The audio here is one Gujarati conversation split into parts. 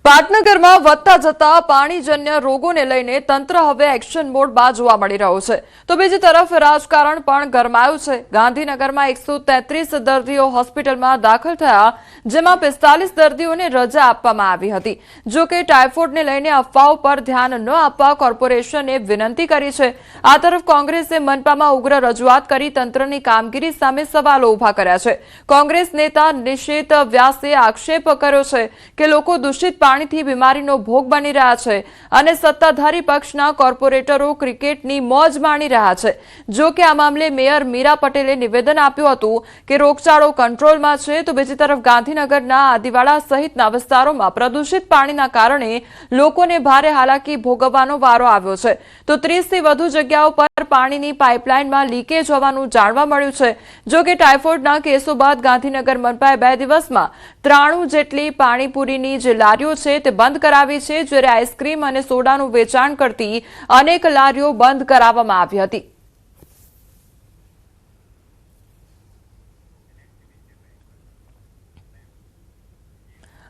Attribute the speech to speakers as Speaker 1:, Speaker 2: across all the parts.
Speaker 1: પાટનગરમાં વધતા જતા પાણીજન્ય રોગોને લઈને તંત્ર હવે એક્શન મોડમાં જોવા મળી રહ્યું છે, તો બીજી તરફ રાજકારણ પણ ગરમાયું છે। ગાંધીનગરમાં 133 દર્દીઓ હોસ્પિટલમાં દાખલ થયા, જેમાં 45 દર્દીઓને રજા આપવામાં આવી હતી। જો કે ટાઇફોઇડને લઈને અફવાઓ પર ધ્યાન ન આપવા કોર્પોરેશને વિનંતી કરી છે। આ તરફ કોંગ્રેસે મનપામાં ઉગ્ર રજૂઆત કરી તંત્રની કામગીરી સામે સવાલો ઉભા કર્યા છે। કોંગ્રેસ નેતા નિશિત વ્યાસે આક્ષેપ કર્યો છે કે લોકો દૂષિત પાણીથી બીમારીનો ભોગ બની રહ્યા છે અને સત્તાધારી પક્ષના કોર્પોરેટરો ક્રિકેટની મોજ માણી રહ્યા છે। જો કે આ મામલે મેયર મીરા પટેલે નિવેદન આપ્યું હતું કે રોગચાળો કંટ્રોલમાં છે, તો બીજી તરફ ગાંધીનગરના આદિવાડા સહિતના વિસ્તારોમાં પ્રદૂષિત પાણીના કારણે લોકોને ભારે હાલાકી ભોગવવાનો વારો આવ્યો છે। તો 30થી વધુ જગ્યાઓ પર પાણીની પાઇપલાઇનમાં લીકેજ હોવાનું જાણવા મળ્યું છે। જો કે ટાઇફોઇડના કેસો બાદ ગાંધીનગર મનપાએ 2 દિવસમાં 93 જેટલી પાણીપુરીની જે લારીઓ છે તે બંધ કરાવી છે, જ્યારે આઈસ્ક્રીમ અને સોડાનું વેચાણ કરતી અનેક લારીઓ બંધ કરાવવામાં આવી હતી।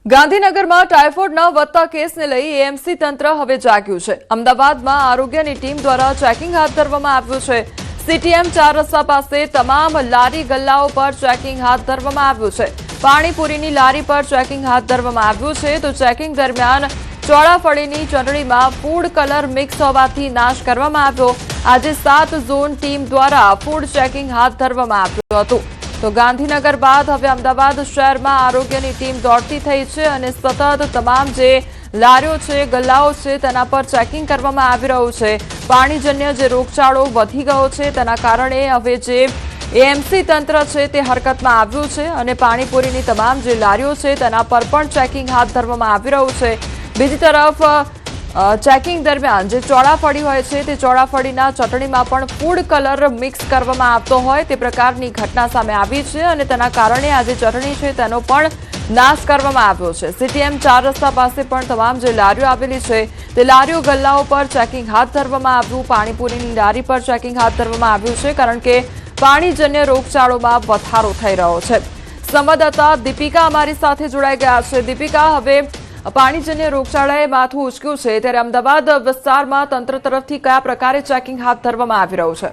Speaker 1: ગાંધીનગરમાં ટાઇફોઇડના વધતા કેસને લઈ એએમસી તંત્ર હવે જાગ્યું છે। અમદાવાદમાં આરોગ્યની ટીમ દ્વારા ચેકિંગ હાથ ધરવામાં આવ્યું છે। સીટીએમ 4 રસ્તા પાસે તમામ લારી ગલ્લાઓ પર ચેકિંગ હાથ ધરવામાં આવ્યું છે। પાણીપુરીની લારી પર ચેકિંગ હાથ ધરવામાં આવ્યું છે, તો ચેકિંગ દરમિયાન ચોળાફળીની ચટણીમાં ફૂડ કલર મિક્સ હોવાથી નાશ કરવામાં આવ્યો। આજે 7 ઝોન ટીમ દ્વારા ફૂડ ચેકિંગ હાથ ધરવામાં આવ્યું હતું। તો ગાંધીનગર બાદ હવે અમદાવાદ શહેરમાં આરોગ્યની ટીમ દોડતી થઈ છે અને સતત તમામ જે લારીઓ છે, ગલ્લાઓ છે, તેના પર ચેકિંગ કરવામાં આવી રહ્યું છે। પાણીજન્ય જે રોગચાળો વધી ગયો છે તેના કારણે હવે જે એએમસી તંત્ર છે તે હરકતમાં આવ્યું છે અને પાણીપુરીની તમામ જે લારીઓ છે તેના પર પણ ચેકિંગ હાથ ધરવામાં આવી રહ્યું છે। બીજી તરફ ચેકિંગ દરમિયાન જે ચોળાફળી હોય છે તે ચોળાફળીના ચટણીમાં પણ ફૂડ કલર મિક્સ કરવામાં આવતો હોય તે પ્રકારની ઘટના સામે આવી છે અને તેના કારણે આ જે ચટણી છે તેનો પણ નાશ કરવામાં આવ્યો છે। સીટીએમ 4 રસ્તા પાસે પણ તમામ જે લારીઓ આવેલી છે તે લારીઓ ગલ્લાઓ પર ચેકિંગ હાથ ધરવામાં આવ્યું। પાણીપુરીની લારી પર ચેકિંગ હાથ ધરવામાં આવ્યું છે, કારણ કે પાણીજન્ય રોગચાળોમાં વધારો થઈ રહ્યો છે। સંવાદદાતા દીપિકા અમારી સાથે જોડાઈ ગયા છે। દીપિકા, હવે પાણીજન્ય રોગચાળાએ માથું ઉચક્યું છે, ત્યારે અમદાવાદ વિસ્તારમાં તંત્ર તરફથી કયા પ્રકારે ચેકિંગ હાથ ધરવામાં આવી રહ્યું છે?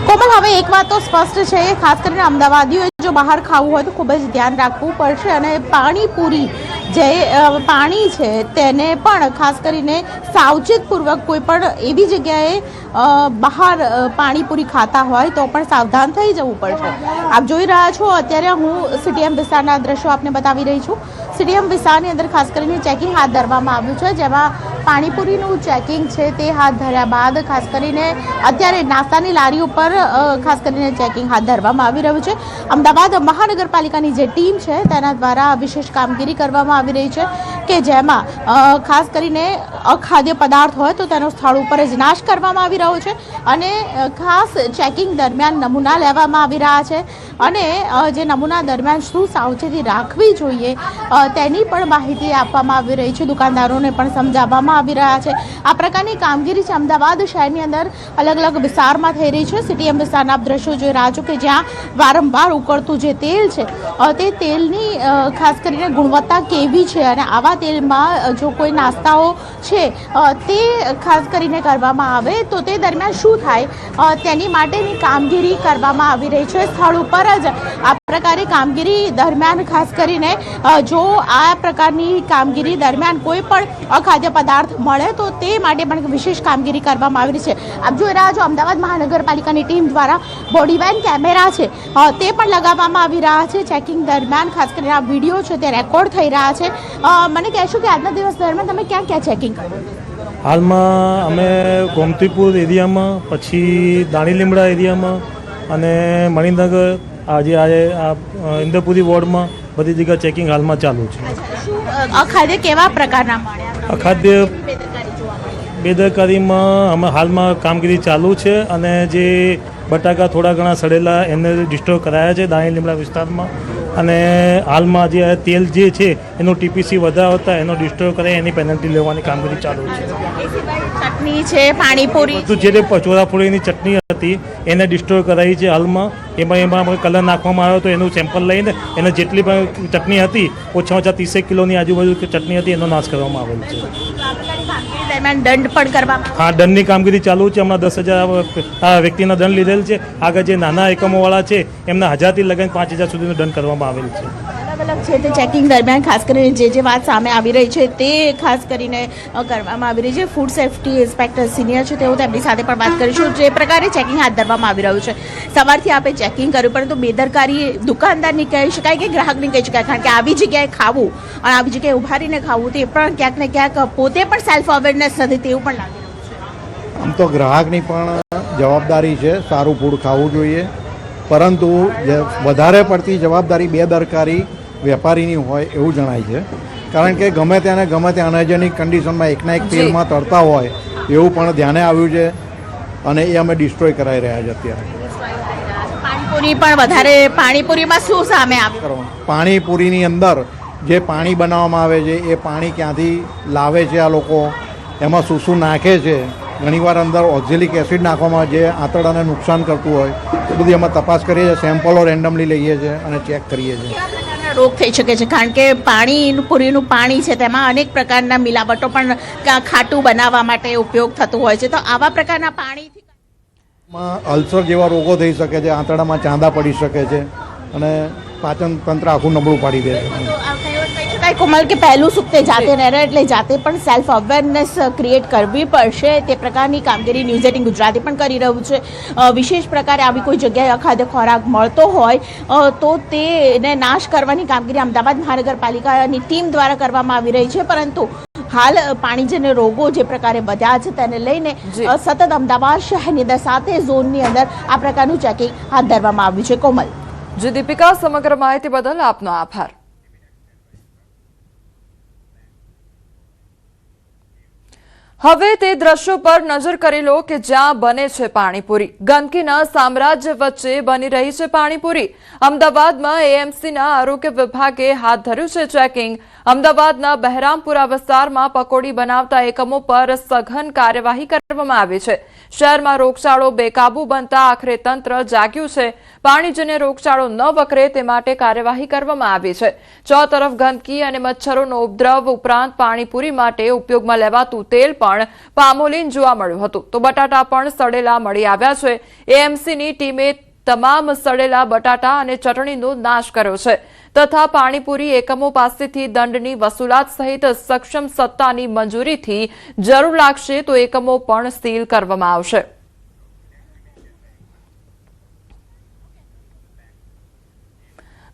Speaker 2: કોમલ, હવે એક વાત તો સ્પષ્ટ છે, ખાસ કરીને અમદાવાદીઓએ જો બહાર ખાવું હોય તો ખૂબ જ ધ્યાન રાખવું પડશે અને પાણીપુરી જે પાણી છે તેને પણ ખાસ કરીને સાવચેતપૂર્વક કોઈ પણ એવી જગ્યાએ બહાર પાણીપુરી ખાતા હોય તો પણ સાવધાન થઈ જવું પડશે। આપ જોઈ રહ્યા છો, અત્યારે હું સીટીએમ વિસ્તારના દ્રશ્યો આપને બતાવી રહી છું। સીટીએમ વિસ્તારની અંદર ખાસ કરીને ચેકિંગ હાથ ધરવામાં આવ્યું છે, જેમાં પાણીપુરીનું ચેકિંગ છે તે હાથ ધર્યા બાદ ખાસ કરીને અત્યારે નાસ્તાની લારી ઉપર ખાસ કરીને ચેકિંગ હાથ ધરવામાં આવી રહ્યું છે। અમદાવાદ મહાનગરપાલિકાની જે ટીમ છે તેના દ્વારા વિશેષ કામગીરી કરવામાં આવી રહી છે કે જેમાં ખાસ કરીને અખાદ્ય પદાર્થ હોય તો તેનો સ્થળ ઉપર જ નાશ કરવામાં આવી રહ્યો છે અને ખાસ ચેકિંગ દરમિયાન નમૂના લેવામાં આવી રહ્યા છે અને જે નમૂના દરમિયાન શું સાવચેતી રાખવી જોઈએ તેની પણ માહિતી આપવામાં આવી રહી છે। દુકાનદારોને પણ સમજાવવામાં આવી રહ્યા છે। આ પ્રકારની કામગીરી છે અમદાવાદ શહેરની અંદર અલગ અલગ વિસ્તારમાં થઈ રહી છે। સીટીએમ વિસ્તારના દ્રશ્યો જોઈ રહ્યા છો કે જ્યાં વારંવાર ઉકળતું જે તેલ છે તે તેલની ખાસ કરીને ગુણવત્તા કેવી છે અને આવા તેલમાં જો કોઈ નાસ્તાઓ છે તે ખાસ કરીને કરવામાં આવે તો તે દરમિયાન શું થાય તેની માટેની કામગીરી કરવામાં આવી રહી છે। સ્થળ ઉપર જ આ પ્રકારે કામગીરી દરમિયાન ખાસ કરીને જો આ પ્રકારની કામગીરી દરમિયાન કોઈ પણ અખાદ્ય પદાર્થ મળે તો તે માટે પણ વિશેષ કામગીરી કરવામાં આવી રહી છે। આપ જોઈ રહ્યા છો, અમદાવાદ મહાનગરપાલિકાની ટીમ દ્વારા બોડી વેન કેમેરા છે તે પણ લગાવવામાં આવી રહ્યા છે। ચેકિંગ દરમિયાન ખાસ કરીને આ વિડીયો છે તે રેકોર્ડ થઈ રહ્યા છે। મને કહેશો કે આજના દિવસ દરમિયાન તમે ક્યાં ક્યાં ચેકિંગ કર્યું?
Speaker 3: હાલમાં અમે ગોમતીપુર એરિયામાં, પછી દાણી લીમડા એરિયામાં અને મણિનગર આજે આ ઇન્દ્રપુરી વોર્ડમાં બધી જગ્યાએ ચેકિંગ હાલમાં ચાલુ છે।
Speaker 2: અખાદ્ય કેવા પ્રકારના મળ્યા?
Speaker 3: અખાદ્ય બેદરકારીમાં અમે હાલમાં કામગીરી ચાલુ છે અને જે બટાકા થોડા ઘણા સડેલા એને ડિસ્ટ્રોય કરાયા છે દાણી લીમડા વિસ્તારમાં અને હાલમાં જે તેલ જે છે એનો ટીપીસી વધારતા એનો ડિસ્ટ્રોય કરે એની પેનલ્ટી લેવાની કામગીરી ચાલુ છે।
Speaker 2: ચટણી છે, પાણીપુરી,
Speaker 3: બધું જે ચોળાફળીની ચટણી હતી એને ડિસ્ટ્રોય કરાવી છે હાલમાં. એમાં કલર નાખવામાં આવ્યો તો એનું સેમ્પલ લઈને એને જેટલી પણ ચટણી હતી ઓછામાં ઓછા 30 કિલોની આજુબાજુ ચટણી હતી એનો નાશ કરવામાં આવેલ છે.
Speaker 2: દરમિયાન દંડ પણ કરવામાં
Speaker 3: હા, દંડની કામગીરી ચાલુ છે. હમણાં 10,000 વ્યક્તિના દંડ લીધેલ છે. આગળ જે નાના એકમોવાળા છે એમના 1,000થી લગન 5,000 સુધીનો દંડ કરવામાં આવેલ છે.
Speaker 2: અલગ છે તે ચેકિંગ દરમિયાન ખાસ કરીને જે વાત સામે આવી રહી છે તે ખાસ કરીને કરવામાં આવી રહી છે. ફૂડ સેફ્ટી ઇન્સ્પેક્ટર સિનિયર છે તેઓ તેમની સાથે પણ વાત કરીશું. જે પ્રકારે ચેકિંગ હાથ ધરવામાં આવી રહ્યું છે, સવારથી આપણે ચેકિંગ કર્યું પરંતુ બેદરકારી દુકાનદારની કહી શકાય કે ગ્રાહકની કહી શકાય, કારણ કે આવી જગ્યાએ ખાવું અને આવી જગ્યાએ ઉભા રહીને ખાવું તે પણ ક્યાંક ને ક્યાંક પોતે પણ સેલ્ફ અવેરનેસ નથી તેવું પણ લાગી રહ્યું છે.
Speaker 4: આમ તો ગ્રાહકની પણ જવાબદારી છે સારું ફૂડ ખાવું જોઈએ, પરંતુ વધારે પડતી જવાબદારી બેદરકારી વેપારીની હોય એવું જણાય છે. કારણ કે ગમે ત્યાં અનહાઇજેનિક કન્ડિશનમાં એકના એક તેલમાં તળતા હોય એવું પણ ધ્યાને આવ્યું છે અને એ અમે ડિસ્ટ્રોય કરાવી રહ્યા છે અત્યારે.
Speaker 2: પાણીપુરી પણ વધારે, પાણીપુરીમાં શું સામે આવ્યું?
Speaker 4: પાણીપુરીની અંદર જે પાણી બનાવવામાં આવે છે એ પાણી ક્યાંથી લાવે છે આ લોકો, એમાં શું નાખે છે. ઘણીવાર અંદર ઓક્ઝેલિક એસિડ નાખવામાં જે આંતરડાને નુકસાન કરતું હોય એ બધી અમે તપાસ કરીએ છીએ. સેમ્પલો રેન્ડમલી લઈએ છીએ અને ચેક કરીએ છીએ.
Speaker 2: રોગ થઈ શકે છે કારણ કે પાણીપુરીનું પાણી છે તેમાં અનેક પ્રકારના મિલાવટો પણ ખાટું બનાવવા માટે ઉપયોગ થતું હોય છે. તો આવા પ્રકારના પાણીથી
Speaker 4: અલ્સર જેવા રોગો થઈ શકે છે, આંતરડામાં ચાંદા પડી શકે છે અને પાચન તંત્ર આખું નબળું પાડી દે છે.
Speaker 2: કોમલ કે પહેલું સુખ તે જાતે રહે, એટલે જાતે પણ સેલ્ફ અવેરનેસ ક્રિએટ કરવી પડશે. તે પ્રકારની કામગીરી ન્યૂઝ 18 ગુજરાતી પણ કરી રહ્યું છે. વિશેષ પ્રકારે આવી કોઈ જગ્યાએ અખાદ્ય ખોરાક મળતો હોય તો તેને નાશ કરવાની કામગીરી અમદાવાદ મહાનગરપાલિકાની ટીમ દ્વારા કરવામાં આવી રહી છે. પરંતુ હાલ પાણીજન્ય રોગો જે પ્રકારે વધ્યા છે તેને લઈને સતત અમદાવાદ શહેરની અંદર 7 ઝોનની અંદર આ પ્રકારનું ચેકિંગ હાથ ધરવામાં આવ્યું છે. કોમલ.
Speaker 1: જી દીપિકા, સમગ્ર માહિતી બદલ આપનો આભાર. હવે તે દ્રશ્યો પર નજર કરી લો કે જ્યાં બને છે પાણીપુરી. ગંદકીના સામ્રાજ્ય વચ્ચે બની રહી છે પાણીપુરી. અમદાવાદમાં એએમસીના આરોગ્ય વિભાગે હાથ ધર્યું છે ચેકિંગ. અમદાવાદના બહેરામપુરા વિસ્તારમાં પકોડી બનાવતા એકમો પર સઘન કાર્યવાહી કરવામાં આવી છે. શહેરમાં રોગચાળો બેકાબૂ બનતા આખરે તંત્ર જાગ્યું છે. પાણીજન્ય રોગચાળો ન વકરે તે માટે કાર્યવાહી કરવામાં આવી છે. ચોતરફ ગંદકી અને મચ્છરોનો ઉપદ્રવ ઉપરાંત પાણીપુરી માટે ઉપયોગમાં લેવાતું તેલ પણ પામોલીન જોવા મળ્યું હતું. તો બટાટા પણ સડેલા મળી આવ્યા છે. એએમસીની ટીમે તમામ સડેલા બટાટા અને ચટણીનો નાશ કર્યો છે તથા પાણીપુરી એકમો પાસેથી દંડની વસૂલાત સહિત સક્ષમ સત્તાની મંજૂરીથી જરૂર લાગશે તો એકમો પણ સીલ કરવામાં આવશે.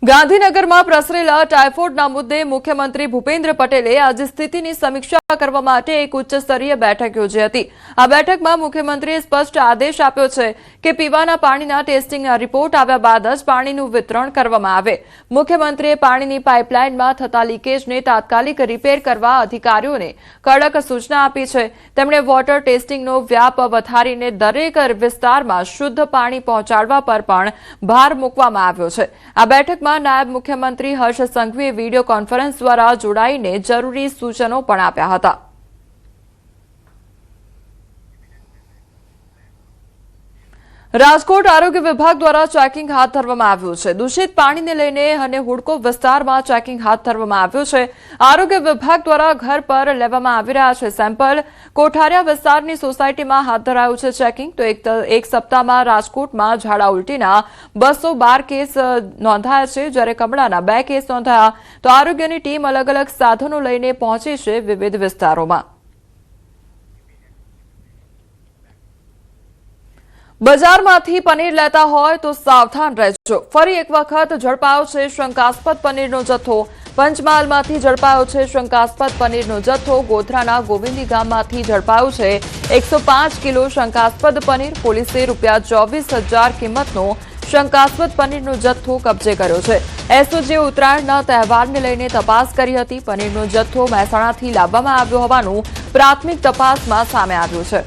Speaker 1: ગાંધીનગરમાં પ્રસરેલા ટાઇફોઇડના મુદ્દે મુખ્યમંત્રી ભૂપેન્દ્ર પટેલે આજે સ્થિતિની સમીક્ષા કરવા માટે એક ઉચ્ચસ્તરીય બેઠક યોજી હતી. આ બેઠકમાં મુખ્યમંત્રીએ સ્પષ્ટ આદેશ આપ્યો છે કે પીવાના પાણીના ટેસ્ટિંગના રિપોર્ટ આવ્યા બાદ જ પાણીનું વિતરણ કરવામાં આવે. મુખ્યમંત્રીએ પાણીની પાઇપલાઇનમાં થતા લીકેજને તાત્કાલિક રિપેર કરવા અધિકારીઓને કડક સૂચના આપી છે. તેમણે વોટર ટેસ્ટિંગનો વ્યાપ વધારીને દરેક વિસ્તારમાં શુદ્ધ પાણી પહોંચાડવા પર પણ ભાર મૂકવામાં આવ્યો છે. આ બેઠકમાં નાયબ મુખ્યમંત્રી હર્ષ સંઘવીએ વિડીયો કોન્ફરન્સ દ્વારા જોડાઈને જરૂરી સૂચનો પણ આપ્યા હતા. રાજકોટ આરોગ્ય વિભાગ દ્વારા ચેકિંગ હાથ ધરવામાં આવ્યું છે. દૂષિત પાણીને લઈને અને હુડકો વિસ્તારમાં ચેકિંગ હાથ ધરવામાં આવ્યું છે. આરોગ્ય વિભાગ દ્વારા ઘર પર લેવામાં આવી રહ્યા છે સેમ્પલ. કોઠારિયા વિસ્તારની સોસાયટીમાં હાથ ધરાયું છે ચેકિંગ. તો એક સપ્તાહમાં રાજકોટમાં ઝાડા ઉલટીના 212 કેસ નોંધાયા છે, જ્યારે કમળાના 2 કેસ નોંધાયા. તો આરોગ્યની ટીમ અલગ અલગ સાધનો લઈને પહોંચી છે વિવિધ વિસ્તારોમાં. બજારમાંથી પનીર લેતા હોય તો સાવધાન રહેજો. ફરી એક વખત ઝડપાયો છે શંકાસ્પદ પનીરનો જથ્થો. પંચમહાલમાંથી ઝડપાયો છે શંકાસ્પદ પનીરનો જથ્થો. ગોધરાના ગોવિંદી ગામમાંથી ઝડપાયું છે 105 કિલો શંકાસ્પદ પનીર. પોલીસે ₹24,000 કિંમતનો શંકાસ્પદ પનીરનો જથ્થો કબજે કર્યો છે. એસઓજીએ ઉત્તરાયણના તહેવારને લઈને તપાસ કરી હતી. પનીરનો જથ્થો મહેસાણાથી લાવવામાં આવ્યો હોવાનું પ્રાથમિક તપાસમાં સામે આવ્યું છે.